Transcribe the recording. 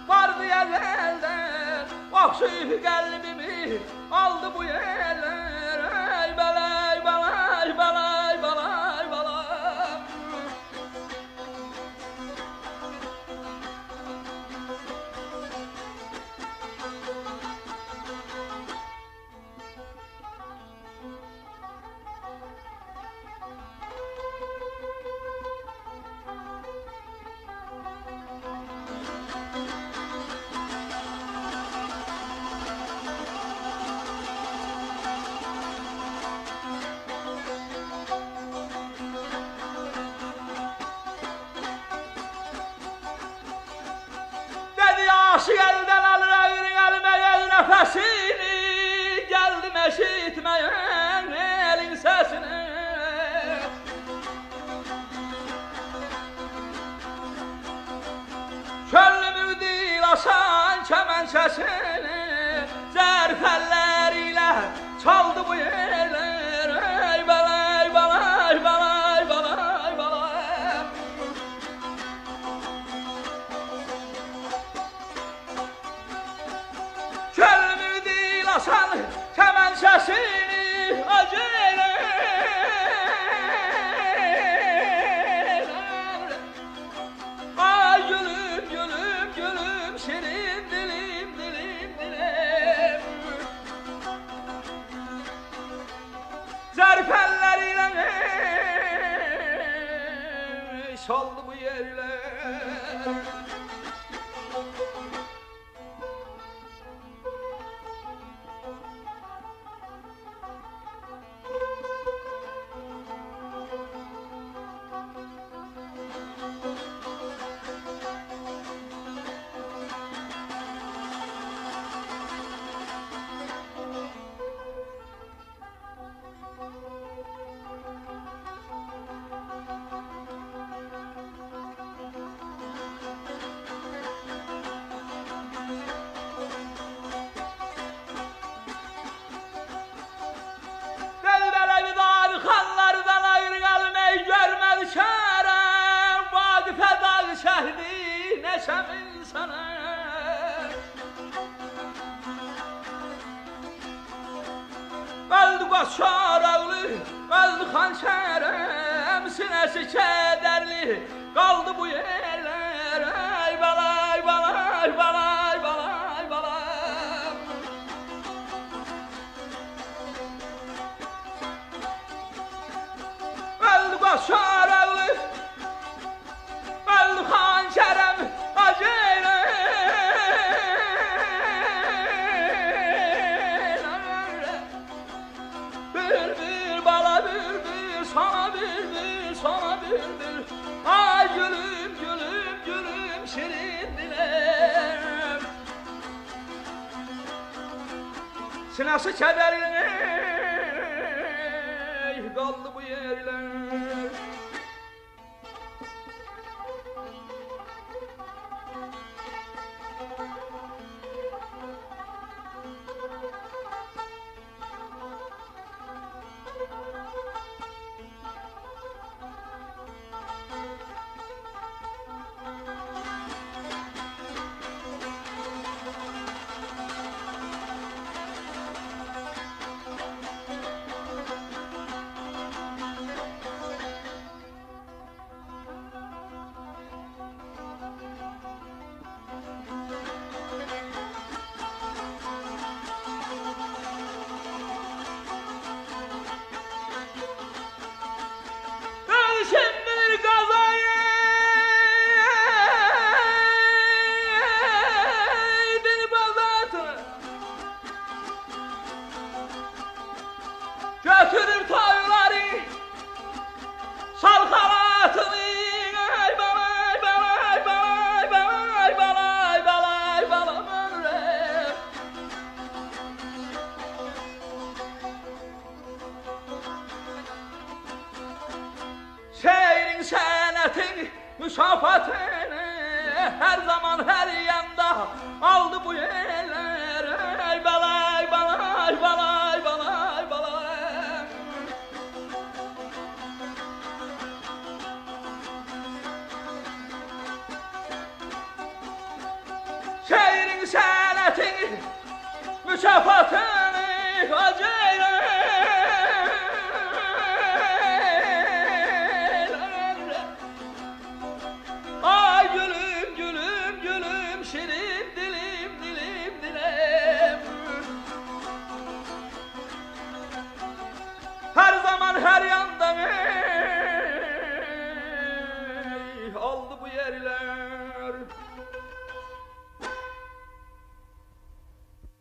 vardı yerlerden, okşayıp kalbimi aldı bu yerler. Ay balay balay balay balay balay. Aşık elden alır ağır gelmeye nefesini, geldim eşitmeyen elin sesini. Çöllümü değil asan kemençesini, zerfelleriyle çaldı bu yerler. Ey balay balay balay balay balay. Çöllümü değil asan kemençesini acele. Ay gülüm gülüm gülüm senin dilim dilim dilim. Zerfelleriyle soldu bu yerler. Şehri neşem insana. Öldü Qaşar ağlı, öldü hançerem, sinesi kederli kaldı bu yerler. Ay balay balay balay balay balay. Öldü Qaşar ağlı, öldü hançerem acele. Bülbül bala bülbül sana bülbül sana bülbül. Ay gülüm gülüm gülüm şirin dilem. Sinası kederli kaldı bu yerler. Hasretin mükafatını acıyla